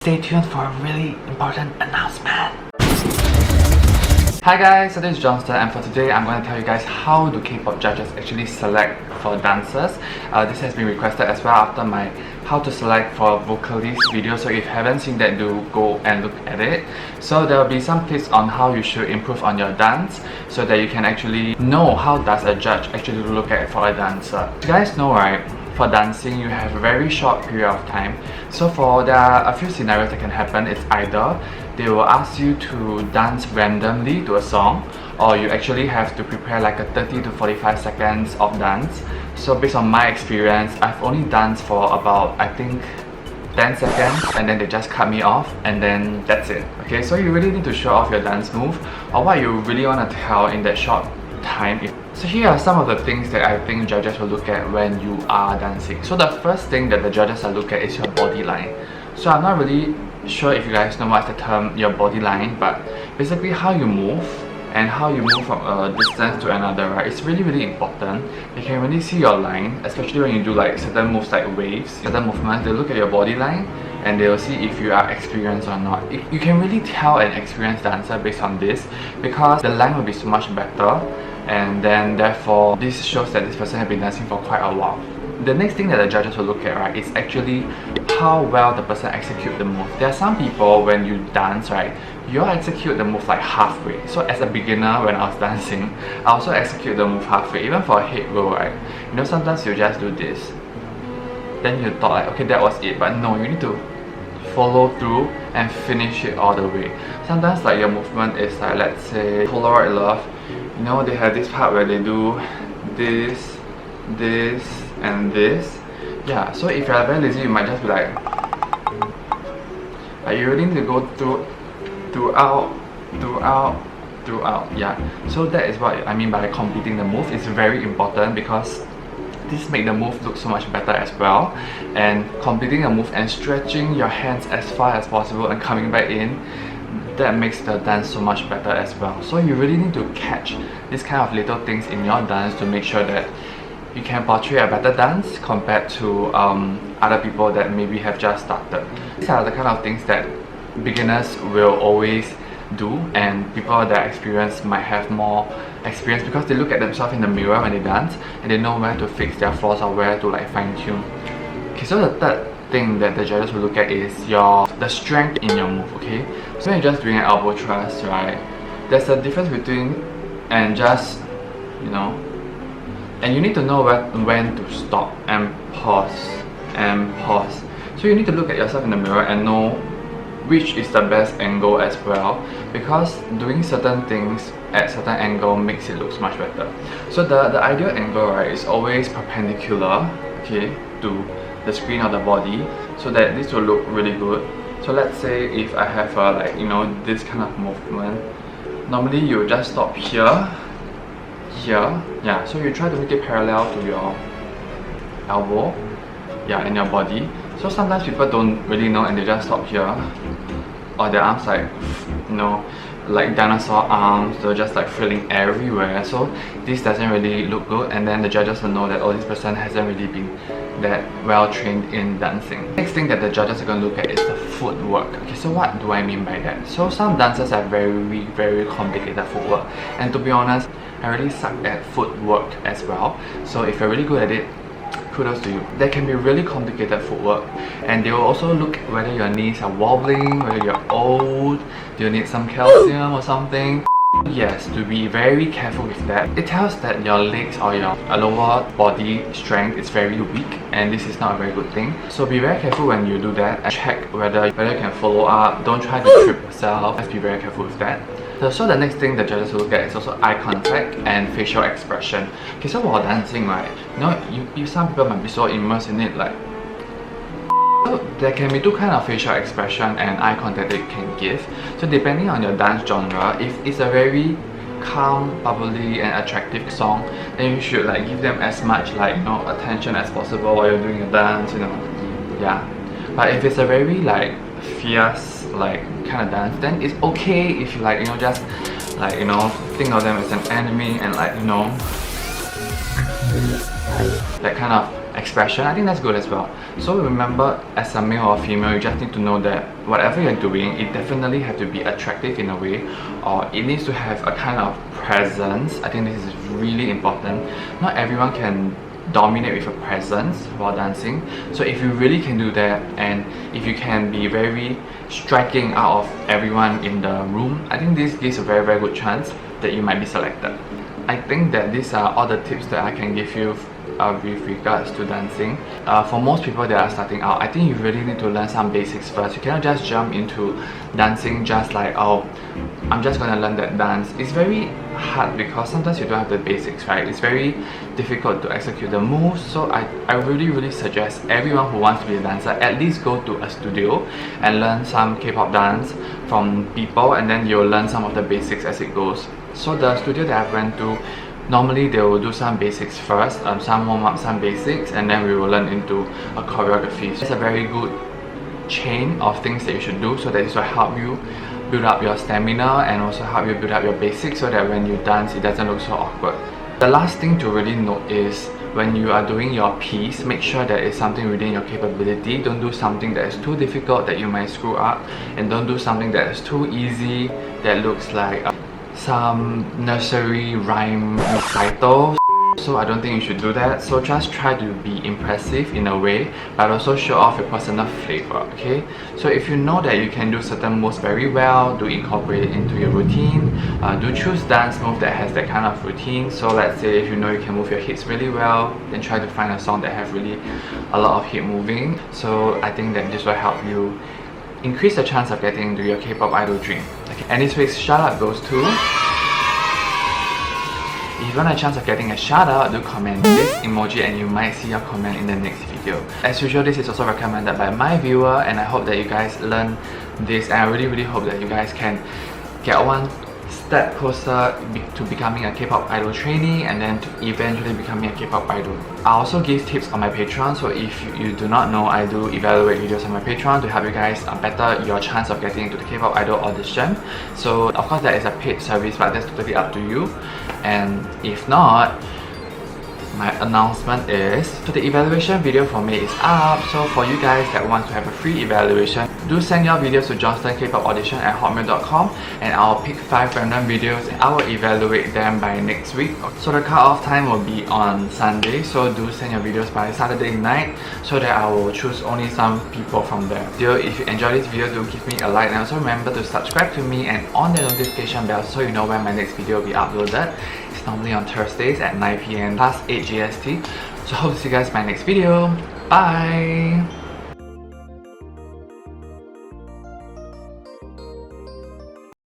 Stay tuned for a really important announcement. Hi guys, so this is Johnstan, and for today I'm going to tell you guys how do K-pop judges actually select for dancers. This has been requested as well after my how to select for vocalist video, so if you haven't seen that, do go and look at it. So there will be some tips on how you should improve on your dance so that you can actually know how does a judge actually look at for a dancer. You guys know, right? For dancing, you have a very short period of time. So there are a few scenarios that can happen. It's either they will ask you to dance randomly to a song, or you actually have to prepare like a 30 to 45 seconds of dance. So based on my experience, I've only danced for about, I think, 10 seconds, and then they just cut me off, and then that's it. Okay, so you really need to show off your dance move or what you really want to tell in that short time. So here are some of the things that I think judges will look at when you are dancing. So the first thing that the judges will look at is your body line. So I'm not really sure if you guys know what's the term your body line, but basically how you move and how you move from a distance to another, right? It's really important. You can really see your line, especially when you do like certain moves like waves, certain movements. They look at your body line and they will see if you are experienced or not. You can really tell an experienced dancer based on this, because the line will be so much better, and then therefore this shows that this person has been dancing for quite a while. The next thing that the judges will look at, right, is actually how well the person executes the move. There are some people, when you dance, right, you execute the move like halfway. So as a beginner, when I was dancing, I also execute the move halfway. Even for a head roll, right, you know, sometimes you just do this, then you thought like, okay, that was it, but no, you need to follow through and finish it all the way. Sometimes like your movement is like, let's say Polaroid Love, you know, they have this part where they do this, this and this. Yeah, so if you're very lazy, you might just be like you really need to go throughout. Yeah, so that is what I mean by completing the move. It's very important because this makes the move look so much better as well. And completing a move and stretching your hands as far as possible and coming back in, that makes the dance so much better as well. So you really need to catch these kind of little things in your dance to make sure that you can portray a better dance compared to other people that maybe have just started. These are the kind of things that beginners will always do, and people that are experienced might have more experience because they look at themselves in the mirror when they dance and they know where to fix their flaws or where to like fine tune. Okay, so the third thing that the judges will look at is the strength in your move. Okay, so when you're just doing an elbow thrust, right, there's a difference between and just, you know, and you need to know when to stop and pause and pause. So you need to look at yourself in the mirror and know which is the best angle as well, because doing certain things at certain angle makes it look much better. So the ideal angle, right, is always perpendicular, okay, to the screen or the body, so that this will look really good. So let's say if I have like, you know, this kind of movement, normally you just stop here, yeah, so you try to make it parallel to your elbow, yeah, and your body. So sometimes people don't really know and they just stop here, or their arms like, you know, like dinosaur arms, they're just like filling everywhere. So this doesn't really look good, and then the judges will know that, oh, this person hasn't really been that well trained in dancing. Next thing that the judges are going to look at is the footwork. Okay, so what do I mean by that? So some dancers have very complicated footwork, and to be honest, I really suck at footwork as well. So if you're really good at it, kudos to you. There can be really complicated footwork, and they will also look whether your knees are wobbling, whether you're old, do you need some calcium or something. Yes, to be very careful with that. It tells that your legs or your lower body strength is very weak, and this is not a very good thing. So be very careful when you do that and check whether you can follow up. Don't try to trip yourself. Let's be very careful with that. So the next thing the judges will look at is also eye contact and facial expression. Okay, so while dancing, right, you know, some people might be so immersed in it, like, so there can be two kinds of facial expression and eye contact that you can give. So depending on your dance genre, if it's a very calm, bubbly and attractive song, then you should like give them as much like, you know, attention as possible while you're doing your dance, you know, yeah. But if it's a very like fierce like kind of dance, then it's okay if you like, you know, just like, you know, think of them as an enemy and like, you know, that kind of expression, I think that's good as well. So remember, as a male or female, you just need to know that whatever you're doing, it definitely has to be attractive in a way, or it needs to have a kind of presence. I think this is really important. Not everyone can dominate with a presence while dancing, so if you really can do that, and if you can be very striking out of everyone in the room, I think this gives a very good chance that you might be selected. I think that these are all the tips that I can give you with regards to dancing. For most people that are starting out, I think you really need to learn some basics first. You cannot just jump into dancing just like, oh, I'm just gonna learn that dance. It's very hard because sometimes you don't have the basics, right? It's very difficult to execute the moves. So I really suggest everyone who wants to be a dancer at least go to a studio and learn some K-pop dance from people, and then you'll learn some of the basics as it goes. So the studio that I went to, normally they will do some basics first, some warm-up, some basics, and then we will learn into a choreography. So it's a very good chain of things that you should do, so that this will help you build up your stamina and also help you build up your basics, so that when you dance it doesn't look so awkward. The last thing to really note is when you are doing your piece, make sure that it's something within your capability. Don't do something that is too difficult that you might screw up, and don't do something that is too easy that looks like some nursery rhyme recital. So I don't think you should do that. So just try to be impressive in a way, but also show off your personal flavor, okay? So if you know that you can do certain moves very well, do incorporate it into your routine. Do choose dance move that has that kind of routine. So let's say if you know you can move your hips really well, then try to find a song that has really a lot of hip moving. So I think that this will help you increase the chance of getting into your K-pop idol dream. Okay. And this week's shout out goes to... If you want a chance of getting a shout out, do comment this emoji and you might see your comment in the next video. As usual, this is also recommended by my viewer, and I hope that you guys learn this, and I really hope that you guys can get one step closer to becoming a K-pop idol trainee, and then to eventually becoming a K-pop idol. I also give tips on my Patreon, so if you do not know, I do evaluate videos on my Patreon to help you guys better your chance of getting into the K-pop idol audition. So of course that is a paid service, but that's totally up to you. And if not, my announcement is, so the evaluation video for me is up. So for you guys that want to have a free evaluation, do send your videos to Johnstan K-pop audition at hotmail.com, and I'll pick 5 random videos and I will evaluate them by next week. So the cut-off time will be on Sunday, so do send your videos by Saturday night so that I will choose only some people from there. So if you enjoy this video, do give me a like, and also remember to subscribe to me and on the notification bell so you know when my next video will be uploaded. It's normally on Thursdays at 9 PM plus 8 GST. So hope to see you guys in my next video. Bye!